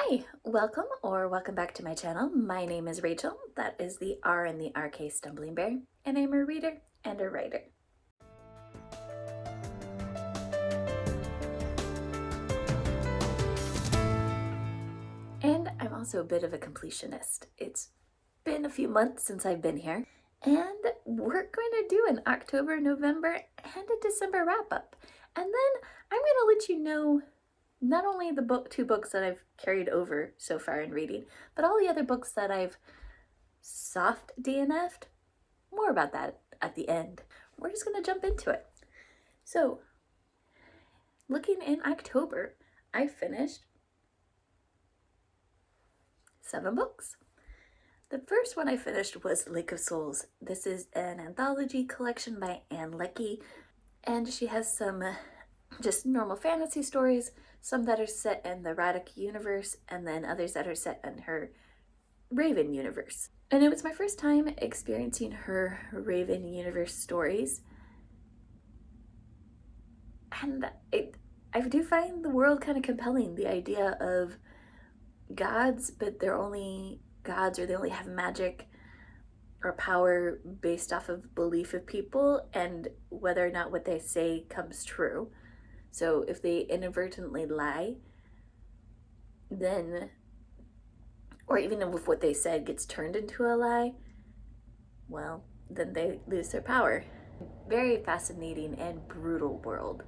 Hi, welcome back to my channel. My name is Rachel, that is the R in the RK Stumblingbear, and I'm a reader and a writer. And I'm also a bit of a completionist. It's been a few months since I've been here, and we're going to do an October, November, and a December wrap-up. And then I'm going to let you know not only the two books that I've carried over so far in reading, but all the other books that I've soft DNF'd. More about that at the end. We're just going to jump into it. So, looking in October, I finished 7 books. The first one I finished was Lake of Souls. This is an anthology collection by Ann Leckie, and she has some just normal fantasy stories, some that are set in the Radek universe, and then others that are set in her Raven universe. And it was my first time experiencing her Raven universe stories, and I do find the world kind of compelling. The idea of gods, but they're only gods, or they only have magic or power based off of belief of people and whether or not what they say comes true. So if they inadvertently lie, then, or even if what they said gets turned into a lie, well, then they lose their power. Very fascinating and brutal world.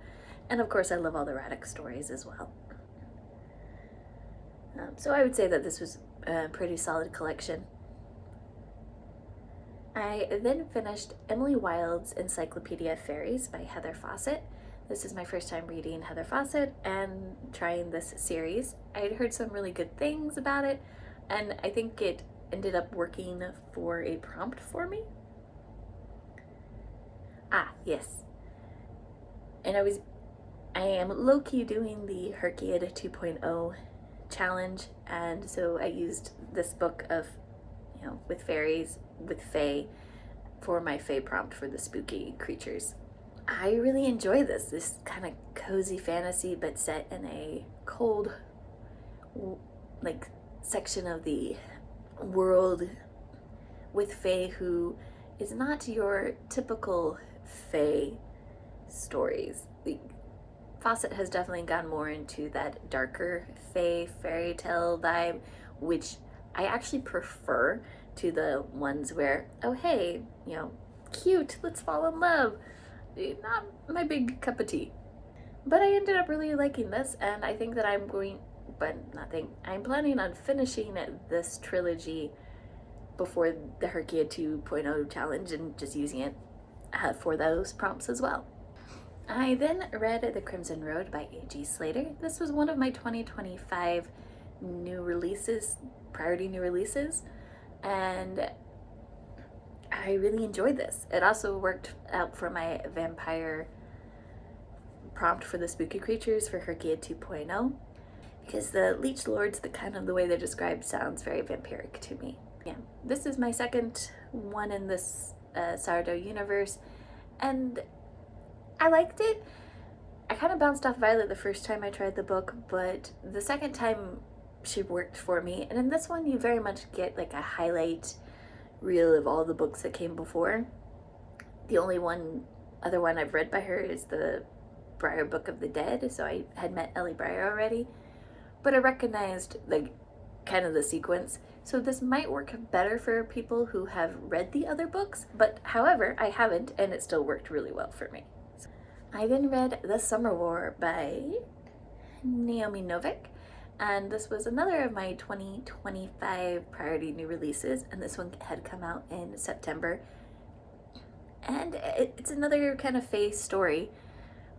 And of course I love all the Radek stories as well. So I would say that this was a pretty solid collection. I then finished Emily Wilde's Encyclopedia of Fairies by Heather Fawcett. This is my first time reading Heather Fawcett and trying this series. I had heard some really good things about it, and I think it ended up working for a prompt for me. Yes. And I am low-key doing the Herkiad 2.0 challenge, and so I used this book of, with fairies, with fae, for my fae prompt for the spooky creatures. I really enjoy this kind of cozy fantasy, but set in a cold, section of the world with fae who is not your typical fae stories. Fawcett has definitely gone more into that darker fae fairy tale vibe, which I actually prefer to the ones where, oh hey, cute, let's fall in love. Not my big cup of tea. But I ended up really liking this, and I think that I'm planning on finishing this trilogy before the Herkiad 2.0 challenge and just using it for those prompts as well. I then read The Crimson Road by A.G. Slater. This was one of my 2025 priority new releases, and I really enjoyed this. It also worked out for my vampire prompt for the spooky creatures for Herkiad 2.0, because the Leech Lords, the way they're described, sounds very vampiric to me. Yeah, this is my second one in this Sourdough universe, and I liked it. I kind of bounced off Violet the first time I tried the book, but the second time she worked for me. And in this one, you very much get like a highlight reel of all the books that came before. The only other one I've read by her is the Briar Book of the Dead, so I had met Ellie Briar already, but I recognized kind of the sequence. So this might work better for people who have read the other books, but however, I haven't, and it still worked really well for me. I then read The Summer War by Naomi Novik, and this was another of my 2025 priority new releases, and this one had come out in September. And it's another kind of fae story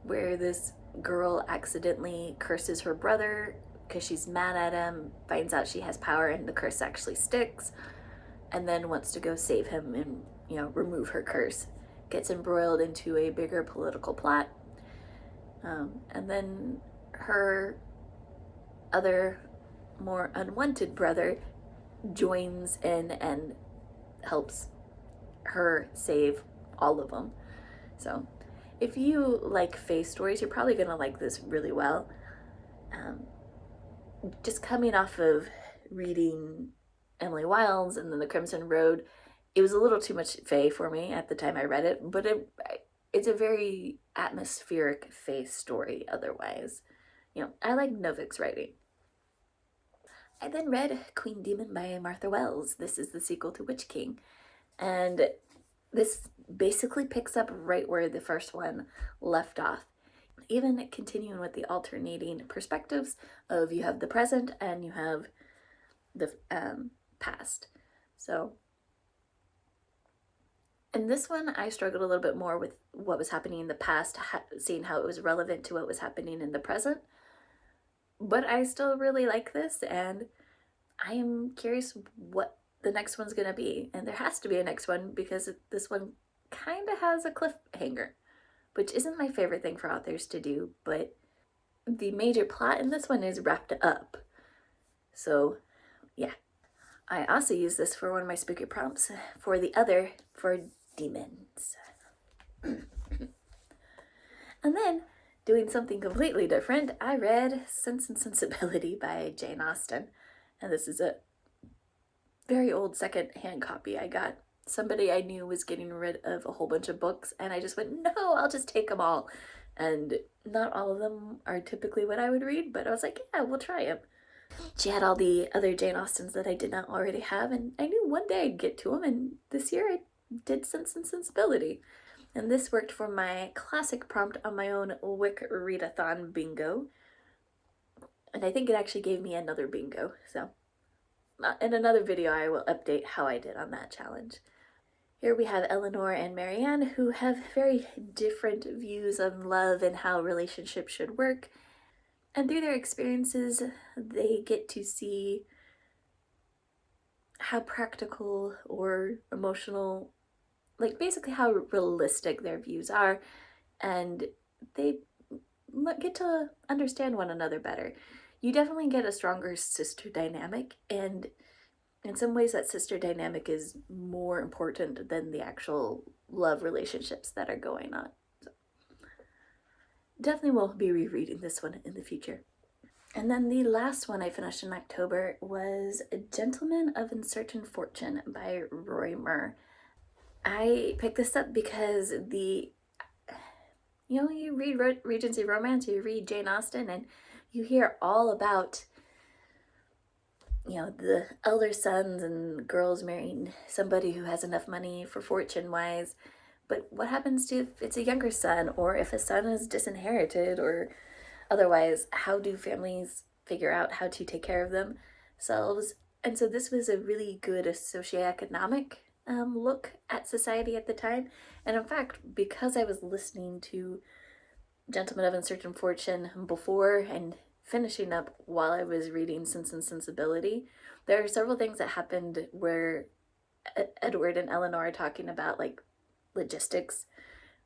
where this girl accidentally curses her brother because she's mad at him, finds out she has power and the curse actually sticks, and then wants to go save him and, remove her curse. Gets embroiled into a bigger political plot, and then her other more unwanted brother joins in and helps her save all of them. So if you like fae stories, you're probably gonna like this really well. just coming off of reading Emily Wilds and then The Crimson Road, it was a little too much fae for me at the time I read it, but it's a very atmospheric fae story otherwise. I like Novik's writing. I then read Queen Demon by Martha Wells. This is the sequel to Witch King. And this basically picks up right where the first one left off. Even continuing with the alternating perspectives of you have the present and you have the past. So, in this one, I struggled a little bit more with what was happening in the past, seeing how it was relevant to what was happening in the present. But I still really like this, and I am curious what the next one's gonna be. And there has to be a next one because this one kind of has a cliffhanger, which isn't my favorite thing for authors to do, but the major plot in this one is wrapped up. So, yeah. I also use this for one of my spooky prompts for demons. And then, doing something completely different, I read Sense and Sensibility by Jane Austen. And this is a very old second-hand copy I got. Somebody I knew was getting rid of a whole bunch of books, and I just went, no, I'll just take them all. And not all of them are typically what I would read, but I was like, yeah, we'll try them. She had all the other Jane Austens that I did not already have, and I knew one day I'd get to them, and this year I did Sense and Sensibility. And this worked for my classic prompt on my own Wick Readathon bingo. And I think it actually gave me another bingo, so in another video I will update how I did on that challenge. Here we have Eleanor and Marianne, who have very different views on love and how relationships should work. And through their experiences, they get to see how practical or emotional, like basically how realistic their views are, and they get to understand one another better. You definitely get a stronger sister dynamic, and in some ways that sister dynamic is more important than the actual love relationships that are going on. So, definitely will be rereading this one in the future. And then the last one I finished in October was A Gentleman of Uncertain Fortune by Roy Murr. I picked this up because you read Regency romance, you read Jane Austen, and you hear all about, the elder sons and girls marrying somebody who has enough money for fortune-wise. But what happens if it's a younger son, or if a son is disinherited, or otherwise, how do families figure out how to take care of themselves? And so this was a really good socioeconomic look at society at the time. And in fact, because I was listening to Gentleman of Uncertain Fortune before and finishing up while I was reading Sense and Sensibility, there are several things that happened where Edward and Eleanor are talking about like logistics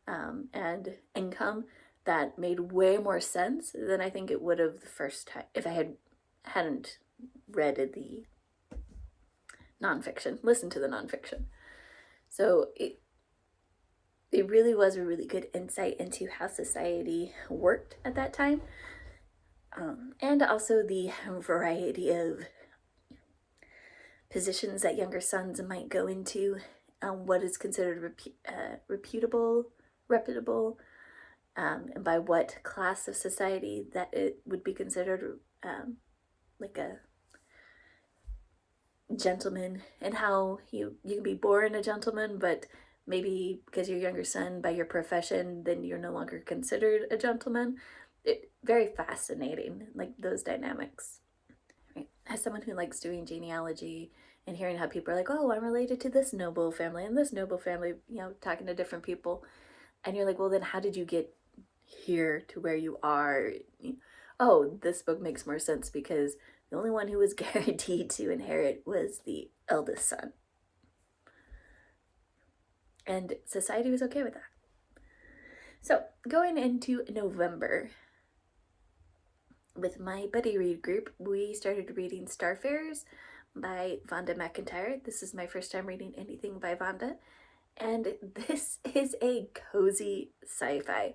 and income that made way more sense than I think it would have the first time if I hadn't read the nonfiction, listened to the nonfiction. So it really was a really good insight into how society worked at that time. And also the variety of positions that younger sons might go into, what is considered reputable, and by what class of society that it would be considered like a gentleman, and how you can be born a gentleman, but maybe because you're younger son by your profession, then you're no longer considered a gentleman. Very fascinating, like those dynamics. Right. As someone who likes doing genealogy and hearing how people are like, oh, I'm related to this noble family and this noble family, talking to different people, and you're like, well, then how did you get here to where you are? Oh, this book makes more sense because the only one who was guaranteed to inherit was the eldest son. And society was okay with that. So, going into November, with my buddy read group, we started reading Starfarers by Vonda McIntyre. This is my first time reading anything by Vonda, and this is a cozy sci-fi.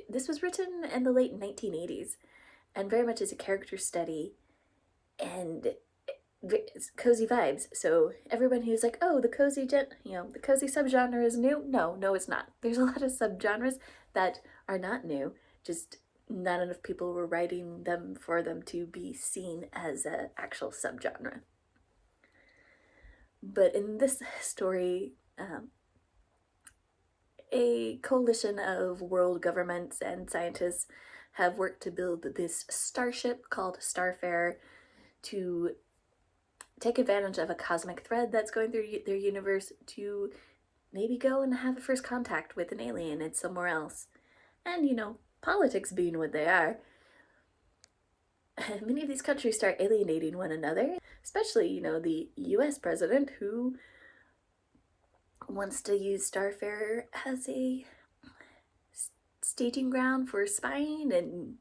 This was written in the late 1980s, and very much is a character study, and it's cozy vibes. So everyone who's like, oh, the the cozy subgenre is new. No, it's not. There's a lot of subgenres that are not new. Just not enough people were writing them for them to be seen as an actual subgenre. But in this story, a coalition of world governments and scientists have worked to build this starship called Starfarer to take advantage of a cosmic thread that's going through their universe to maybe go and have a first contact with an alien in somewhere else. And, politics being what they are, many of these countries start alienating one another, especially, the US president, who wants to use Starfarer as a staging ground for spying and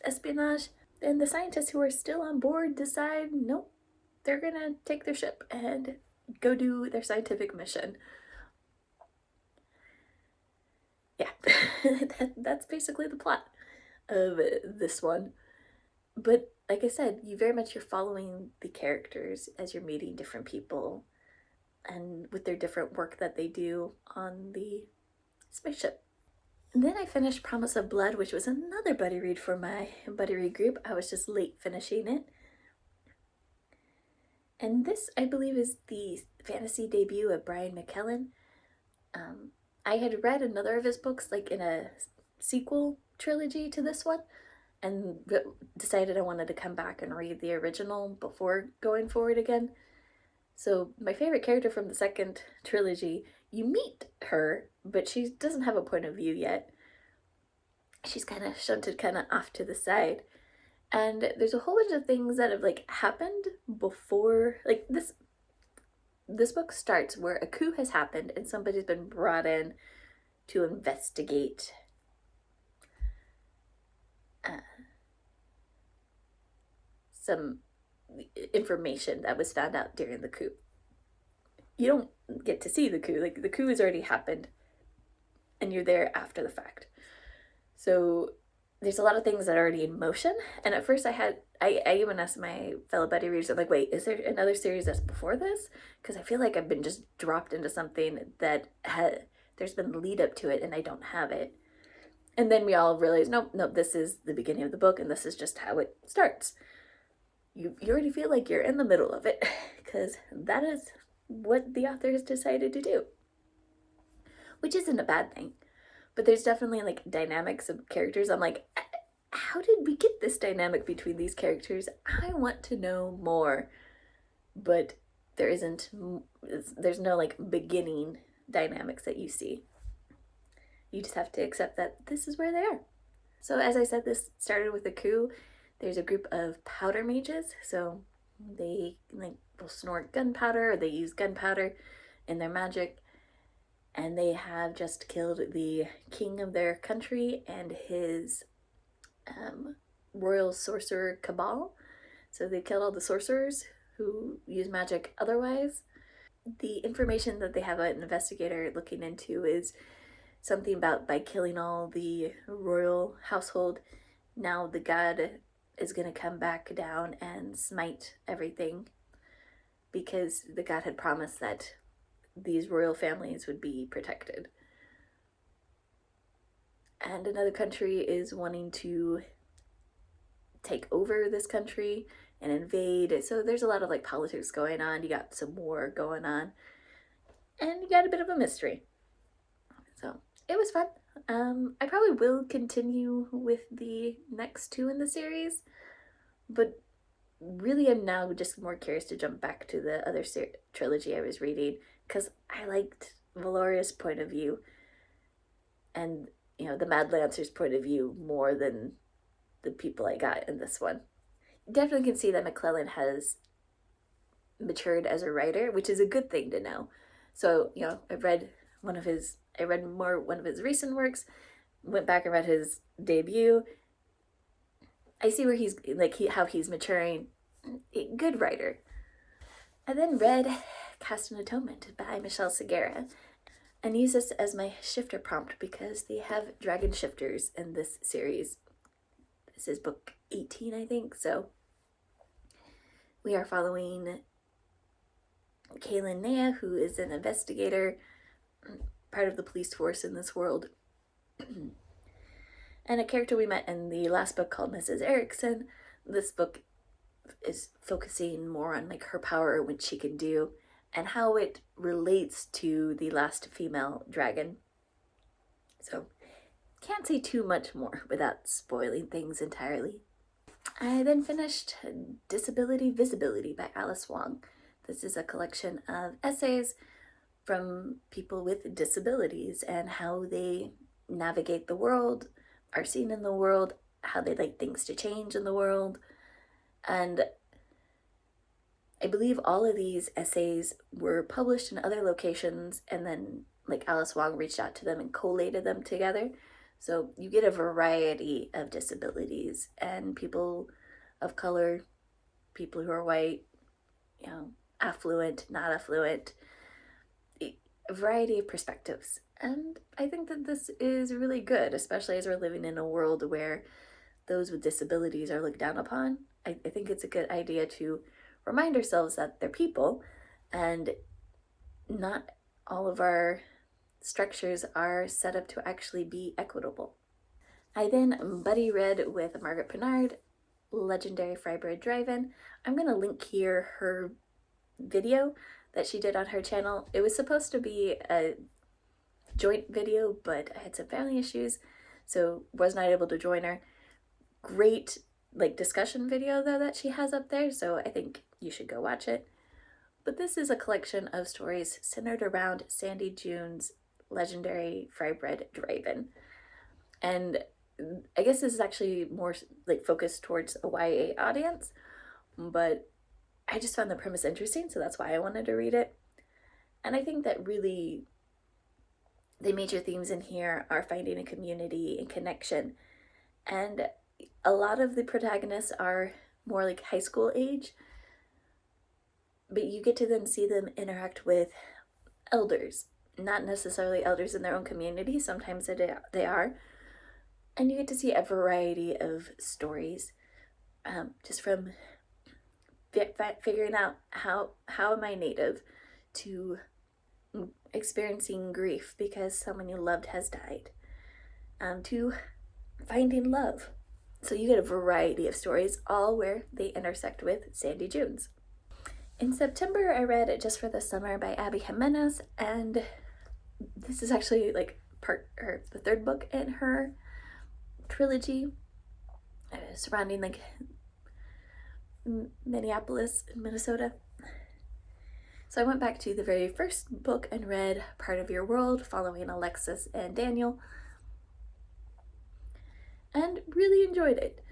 espionage. And the scientists who are still on board decide, nope, they're gonna take their ship and go do their scientific mission. Yeah, that's basically the plot of this one. But like I said, you're following the characters as you're meeting different people and with their different work that they do on the spaceship. And then I finished Promise of Blood, which was another buddy read for my buddy read group. I was just late finishing it. And this, I believe, is the fantasy debut of Brian McKellen. I had read another of his books, like in a sequel trilogy to this one, and decided I wanted to come back and read the original before going forward again. So my favorite character from the second trilogy, you meet her, but she doesn't have a point of view yet. She's kind of shunted kind of off to the side. And there's a whole bunch of things that have happened before, this book starts where a coup has happened and somebody's been brought in to investigate some information that was found out during the coup. You don't get to see the coup. The coup has already happened and you're there after the fact. So there's a lot of things that are already in motion. And at first I even asked my fellow buddy readers, I'm like, wait, is there another series that's before this? Because I feel like I've been just dropped into something that there's been lead up to it and I don't have it. And then we all realize, nope, this is the beginning of the book and this is just how it starts. You already feel like you're in the middle of it because that is what the author has decided to do. Which isn't a bad thing. But there's definitely dynamics of characters. I'm like, how did we get this dynamic between these characters? I want to know more. But there's no beginning dynamics that you see. You just have to accept that this is where they are. So as I said, this started with a coup. There's a group of powder mages. So they will snort gunpowder, or they use gunpowder in their magic. And they have just killed the king of their country and his royal sorcerer cabal. So they killed all the sorcerers who use magic otherwise. The information that they have an investigator looking into is something about by killing all the royal household, now the god is going to come back down and smite everything because the god had promised that these royal families would be protected. And another country is wanting to take over this country and invade. So there's a lot of politics going on. You got some war going on. And you got a bit of a mystery. So it was fun. I probably will continue with the next two in the series. But really I'm now just more curious to jump back to the other trilogy I was reading. Because I liked Valoria's point of view and, the Mad Lancer's point of view more than the people I got in this one. Definitely can see that McClellan has matured as a writer, which is a good thing to know. So, I read one of his recent works, went back and read his debut. I see where he's, how he's maturing. Good writer. I then read Cast an Atonement by Michelle Segura and use this as my shifter prompt because they have dragon shifters in this series. This is book 18, I think. So we are following Kaylin Nea, who is an investigator, part of the police force in this world. And a character we met in the last book called Mrs. Erickson. This book is focusing more on like her power, what she can do, and how it relates to the last female dragon. So can't say too much more without spoiling things entirely. I then finished Disability Visibility by Alice Wong. This is a collection of essays from people with disabilities and how they navigate the world, are seen in the world, how they'd like things to change in the world. And I believe all of these essays were published in other locations, and then like Alice Wong reached out to them and collated them together. So you get a variety of disabilities and people of color, people who are white, you know, affluent, not affluent, a variety of perspectives. And I think that this is really good, especially as we're living in a world where those with disabilities are looked down upon. I think it's a good idea to remind ourselves that they're people and not all of our structures are set up to actually be equitable. I then buddy read with Margaret Pinard, Legendary Frybread Drive-In. I'm going to link here her video that she did on her channel. It was supposed to be a joint video, but I had some family issues, so was not able to join her. Great like discussion video though that she has up there, so I think you should go watch it. But this is a collection of stories centered around Sandy June's Legendary Frybread Drive-In. And I guess this is actually more like focused towards a YA audience, but I just found the premise interesting, so that's why I wanted to read it. And I think that really the major themes in here are finding a community and connection. And a lot of the protagonists are more like high school age, but you get to then see them interact with elders, not necessarily elders in their own community, sometimes they are. And you get to see a variety of stories, just from figuring out how am I native, to experiencing grief because someone you loved has died, to finding love. So you get a variety of stories, all where they intersect with Sandy June's. In September, I read Just for the Summer by Abby Jimenez, and this is actually like the third book in her trilogy surrounding like Minneapolis and Minnesota. So I went back to the very first book and read Part of Your World, following Alexis and Daniel, and really enjoyed it.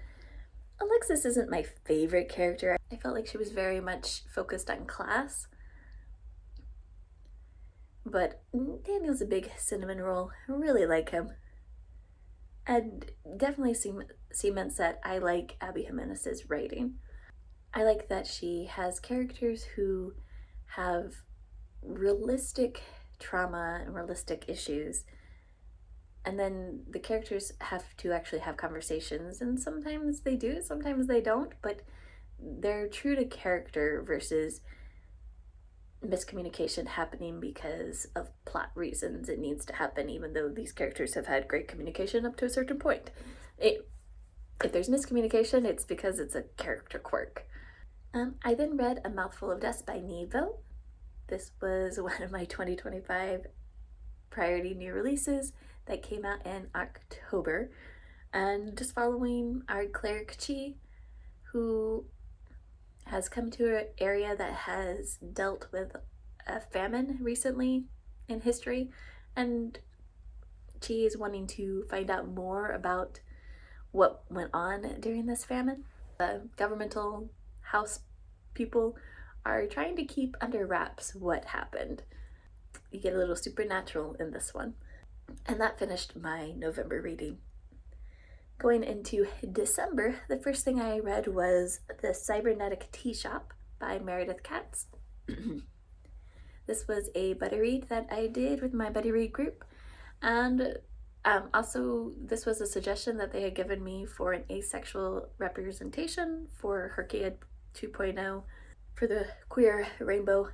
Alexis isn't my favorite character. I felt like she was very much focused on class, but Daniel's a big cinnamon roll. I really like him. And definitely cements that I like Abby Jimenez's writing. I like that she has characters who have realistic trauma and realistic issues, and then the characters have to actually have conversations, and sometimes they do, sometimes they don't, but they're true to character versus miscommunication happening because of plot reasons. It needs to happen even though these characters have had great communication up to a certain point. If there's miscommunication, it's because it's a character quirk. I then read A Mouthful of Dust by Nevo. This was one of my 2025 priority new releases that came out in October, and just following our cleric Chi, who has come to an area that has dealt with a famine recently in history, and Chi is wanting to find out more about what went on during this famine. The governmental house people are trying to keep under wraps what happened. You get a little supernatural in this one. And that finished my November reading. Going into December, the first thing I read was The Cybernetic Tea Shop by Meredith Katz. This was a buddy read that I did with my buddy read group, and Also, this was a suggestion that they had given me for an asexual representation for Herkiad 2.0 for the queer rainbow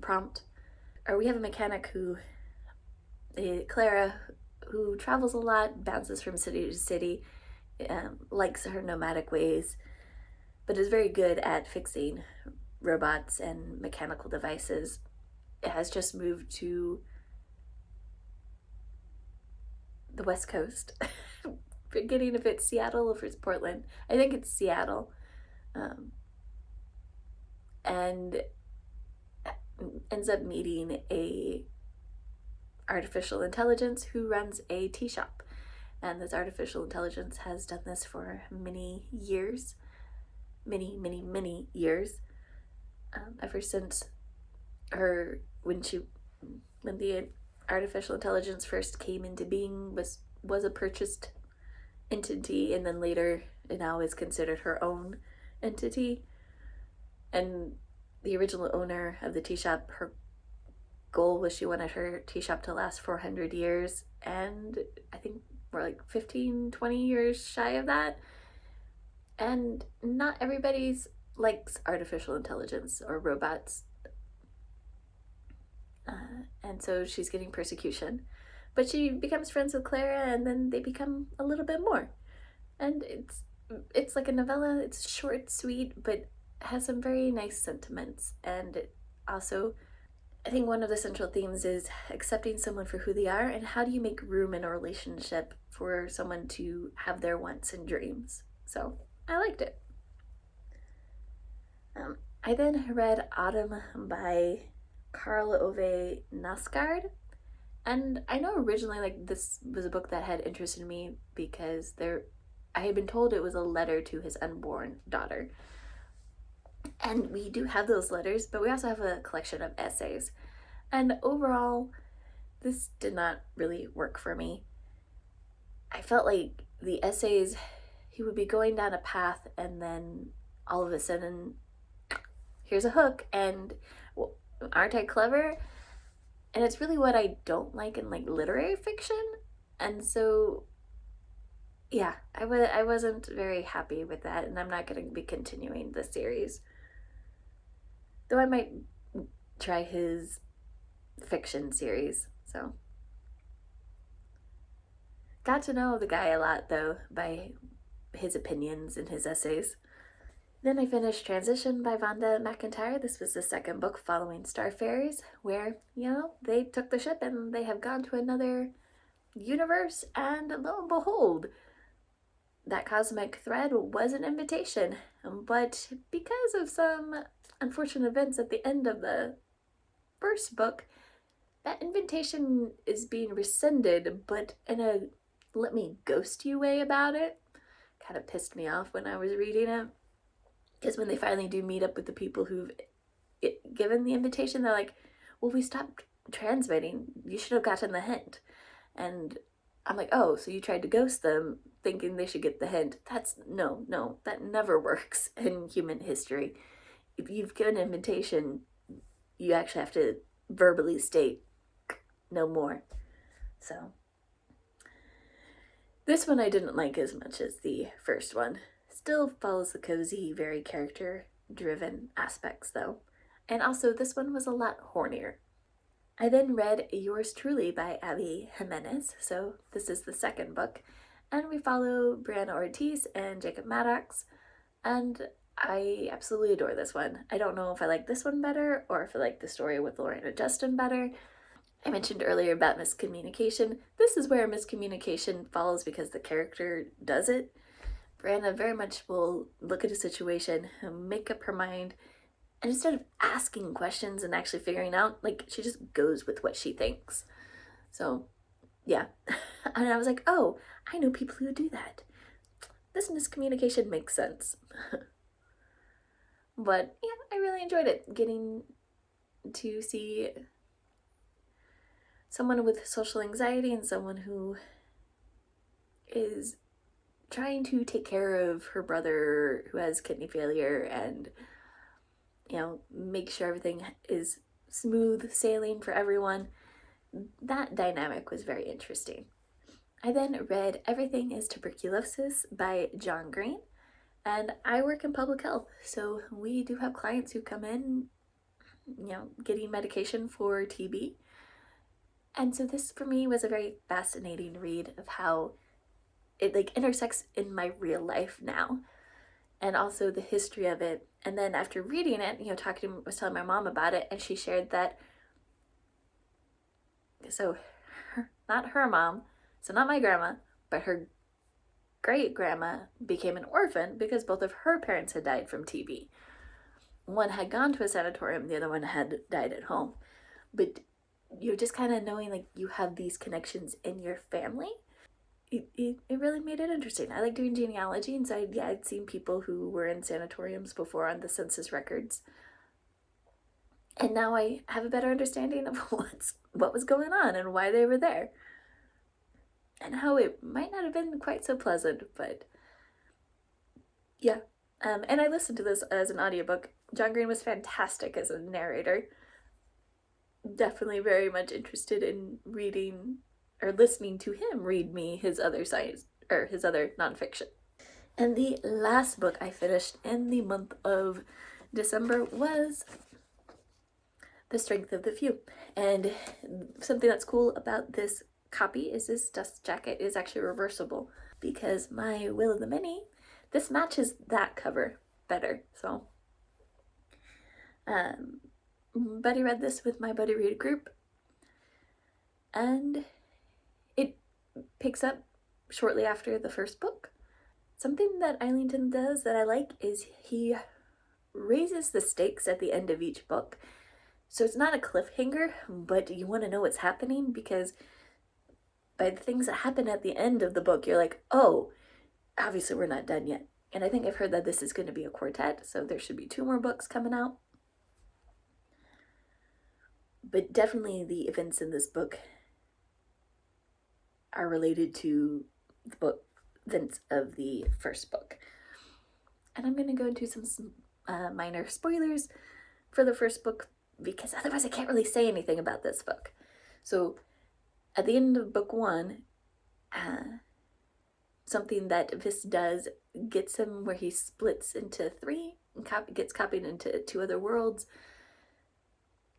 prompt. Or we have a mechanic who, Clara, who travels a lot, bounces from city to city, likes her nomadic ways, but is very good at fixing robots and mechanical devices. It has just moved to the West Coast. Forgetting if it's Seattle or if it's Portland. I think it's Seattle. And ends up meeting a artificial intelligence who runs a tea shop. And this artificial intelligence has done this for many years. Many years. Ever since when the artificial intelligence first came into being, was a purchased entity, and then later it now is considered her own entity. And the original owner of the tea shop, her goal was she wanted her tea shop to last 400 years, and I think we're like 15-20 years shy of that. And not everybody's likes artificial intelligence or robots, and so she's getting persecution. But she becomes friends with Clara, and then they become a little bit more. And it's like a novella. It's short, sweet, but has some very nice sentiments. And it also, I think one of the central themes is accepting someone for who they are, and how do you make room in a relationship for someone to have their wants and dreams. So I liked it. I then read Autumn by Karl Ove Knausgaard. And I know originally, like, this was a book that had interested me because I had been told it was a letter to his unborn daughter. And we do have those letters, but we also have a collection of essays. And overall, this did not really work for me. I felt like the essays, he would be going down a path, and then all of a sudden, here's a hook, and well, aren't I clever? And it's really what I don't like in like literary fiction. And so, yeah, I wasn't very happy with that, and I'm not going to be continuing the series. Though I might try his fiction series, so. Got to know the guy a lot, though, by his opinions and his essays. Then I finished Transition by Vonda McIntyre. This was the second book following Star Fairies, where, they took the ship and they have gone to another universe, and lo and behold, that cosmic thread was an invitation. But because of some unfortunate events at the end of the first book, that invitation is being rescinded, but in a let me ghost you way about it. Kind of pissed me off when I was reading it. Because when they finally do meet up with the people who've given the invitation, they're like, well, we stopped transmitting. You should have gotten the hint. And I'm like, oh, so you tried to ghost them thinking they should get the hint. No, that never works in human history. If you've given an invitation, you actually have to verbally state no more. So this one I didn't like as much as the first one. Still follows the cozy, very character-driven aspects, though. And also, this one was a lot hornier. I then read Yours Truly by Abby Jimenez, so this is the second book. And we follow Brianna Ortiz and Jacob Maddox, and I absolutely adore this one. I don't know if I like this one better, or if I like the story with Lorena Justin better. I mentioned earlier about miscommunication. This is where miscommunication falls because the character does it. Brianna very much will look at a situation, make up her mind, and instead of asking questions and actually figuring out, like, she just goes with what she thinks. So, yeah. And I was like, oh, I know people who do that. This miscommunication makes sense. But, yeah, I really enjoyed it. Getting to see someone with social anxiety and someone who is trying to take care of her brother who has kidney failure and, make sure everything is smooth sailing for everyone. That dynamic was very interesting. I then read Everything is Tuberculosis by John Green, and I work in public health, so we do have clients who come in, getting medication for TB. And so this for me was a very fascinating read of how it like intersects in my real life now, and also the history of it. And then after reading it, was telling my mom about it, and she shared that, not her mom, so not my grandma, but her great grandma became an orphan because both of her parents had died from TB. One had gone to a sanatorium, the other one had died at home. But just kind of knowing like you have these connections in your family, it really made it interesting. I like doing genealogy, and so I'd seen people who were in sanatoriums before on the census records. And now I have a better understanding of what was going on and why they were there. And how it might not have been quite so pleasant, but yeah. And I listened to this as an audiobook. John Green was fantastic as a narrator. Definitely very much interested in reading or listening to him read me his other science or his other nonfiction. And the last book I finished in the month of December was The Strength of the Few. And something that's cool about this copy is this dust jacket is actually reversible, because my Will of the Many, this matches that cover better. So Buddy read this with my Buddy Read group, and it picks up shortly after the first book. Something that Eilington does that I like is he raises the stakes at the end of each book. So it's not a cliffhanger, but you want to know what's happening, because by the things that happen at the end of the book, you're like, oh, obviously we're not done yet. And I think I've heard that this is going to be a quartet, so there should be 2 more books coming out. But definitely the events in this book are related to the events of the first book. And I'm going to go into some minor spoilers for the first book, because otherwise I can't really say anything about this book. So at the end of book 1, something that Vis does gets him where he splits into 3 and gets copied into 2 other worlds.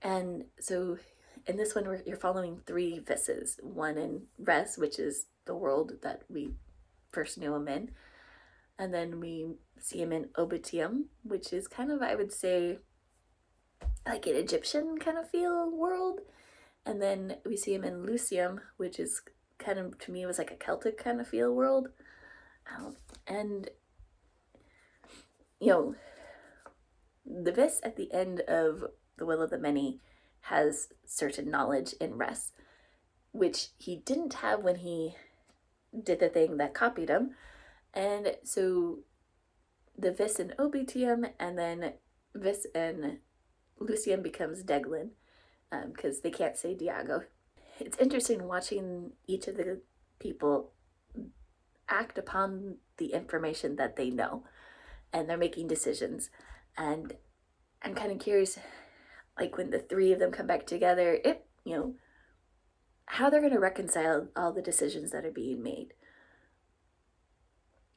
And so in this one, you're following 3 Vises. One in Res, which is the world that we first knew him in. And then we see him in Obitium, which is kind of, I would say, like an Egyptian kind of feel world. And then we see him in Lucium, which is kind of, to me, was like a Celtic kind of feel world. And, the Vis at the end of The Will of the Many has certain knowledge in Res, which he didn't have when he did the thing that copied him. And so the Vis in Obitium and then Vis in Lucium becomes Deglin, because they can't say Diago. It's interesting watching each of the people act upon the information that they know, and they're making decisions. And I'm kind of curious, like when the 3 of them come back together, how they're going to reconcile all the decisions that are being made.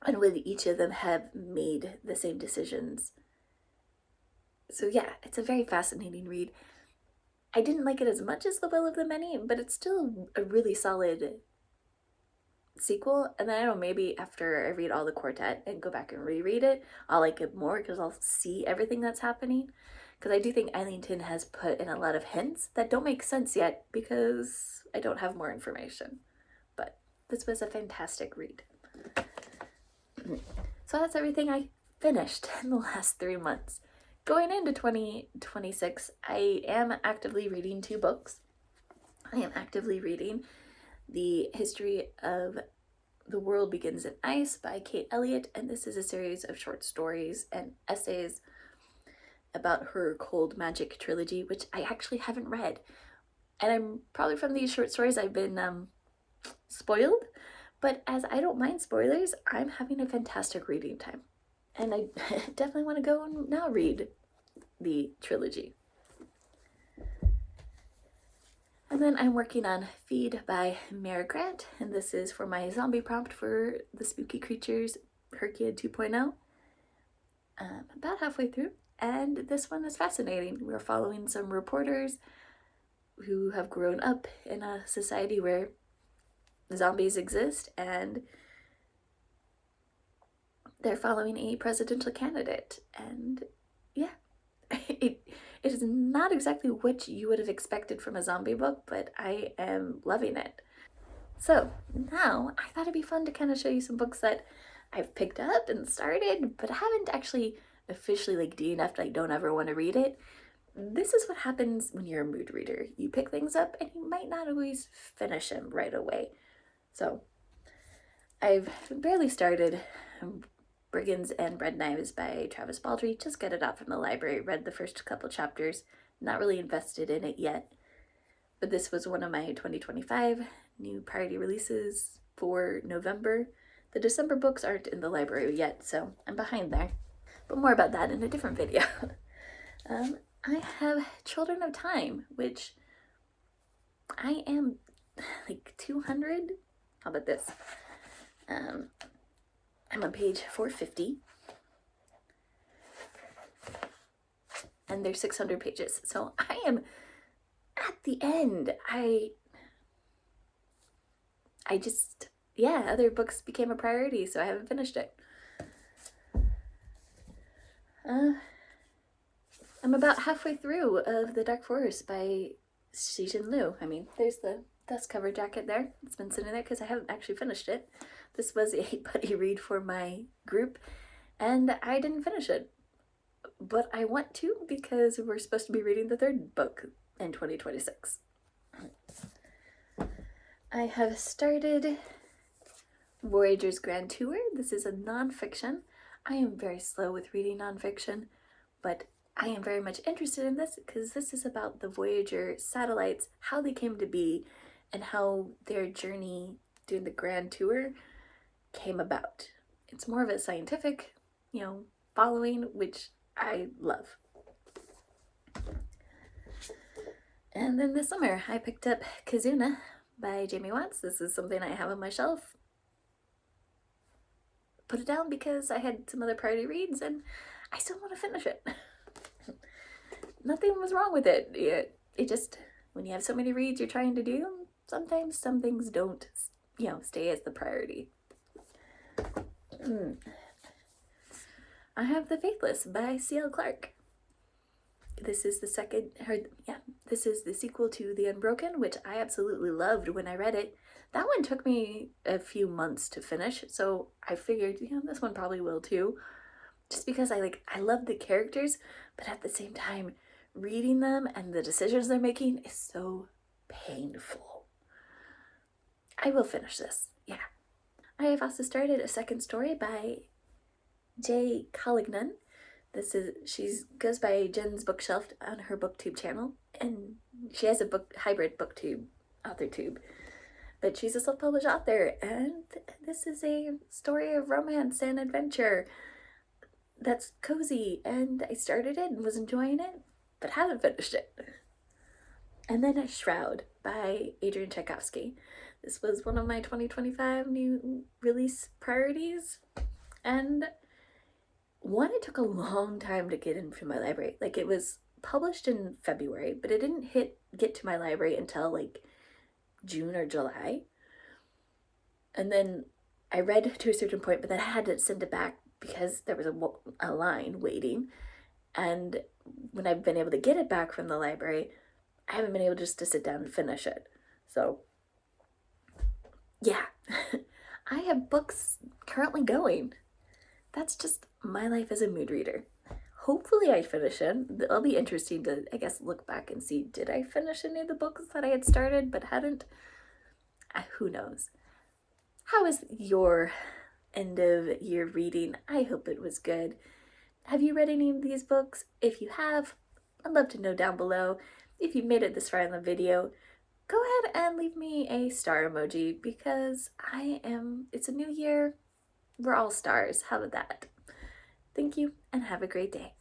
And would each of them have made the same decisions? So yeah, it's a very fascinating read. I didn't like it as much as The Will of the Many, but it's still a really solid sequel. And then I don't know, maybe after I read all the quartet and go back and reread it, I'll like it more because I'll see everything that's happening. Because I do think Eilington has put in a lot of hints that don't make sense yet because I don't have more information. But this was a fantastic read. So that's everything I finished in the last 3 months. Going into 2026, I am actively reading 2 books. I am actively reading The History of the World Begins in Ice by Kate Elliott, and this is a series of short stories and essays about her Cold Magic trilogy, which I actually haven't read. And I'm probably, from these short stories, I've been spoiled, but as I don't mind spoilers, I'm having a fantastic reading time. And I definitely want to go and now read the trilogy. And then I'm working on Feed by Mara Grant, and this is for my zombie prompt for the Spooky Creatures Her Kid 2.0. About halfway through, and this one is fascinating. We're following some reporters who have grown up in a society where zombies exist, and they're following a presidential candidate. And yeah, it is not exactly what you would have expected from a zombie book, but I am loving it. So now I thought it'd be fun to kind of show you some books that I've picked up and started, but I haven't actually officially like DNF'd, like don't ever want to read it. This is what happens when you're a mood reader. You pick things up and you might not always finish them right away. So I've barely started Brigands and Bread Knives by Travis Baldree. Just got it out from the library, read the first couple chapters, not really invested in it yet. But this was one of my 2025 new priority releases for November. The December books aren't in the library yet, so I'm behind there. But more about that in a different video. I have Children of Time, which I am like 200. How about this? I'm on page 450. And there's 600 pages. So I am at the end. I just, yeah, other books became a priority, so I haven't finished it. I'm about halfway through of The Dark Forest by Cixin Liu. I mean, there's the dust cover jacket there. It's been sitting there because I haven't actually finished it. This was a buddy read for my group, and I didn't finish it. But I want to because we're supposed to be reading the third book in 2026. I have started Voyager's Grand Tour. This is a nonfiction. I am very slow with reading nonfiction, but I am very much interested in this because this is about the Voyager satellites, how they came to be, and how their journey doing the Grand Tour came about. It's more of a scientific, following, which I love. And then this summer, I picked up Kizuna by Jamie Watts. This is something I have on my shelf. Put it down because I had some other priority reads and I still want to finish it. Nothing was wrong with it. It just, when you have so many reads you're trying to do, sometimes some things don't, stay as the priority. I have The Faithless by C.L. Clarke. This is the sequel to The Unbroken, which I absolutely loved when I read it. That one took me a few months to finish, so I figured, this one probably will too. Just because I love the characters, but at the same time, reading them and the decisions they're making is so painful. I will finish this, yeah. I have also started a second story by Jay Collignon. She goes by Jen's Bookshelf on her booktube channel, and she has a hybrid booktube, author tube. But she's a self-published author, and this is a story of romance and adventure that's cozy, and I started it and was enjoying it, but haven't finished it. And then Shroud by Adrian Tchaikovsky. This was one of my 2025 new release priorities, and it took a long time to get into my library. It was published in February, but it didn't get to my library until June or July. And then I read to a certain point, but then I had to send it back because there was a line waiting. And when I've been able to get it back from the library, I haven't been able just to sit down and finish it. So yeah, I have books currently going. That's just my life as a mood reader. Hopefully I finish it. It'll be interesting to, look back and see, did I finish any of the books that I had started but hadn't? Who knows? How is your end of year reading? I hope it was good. Have you read any of these books? If you have, I'd love to know down below. If you made it this far in the video, go ahead and leave me a star emoji because it's a new year. We're all stars. How about that? Thank you and have a great day.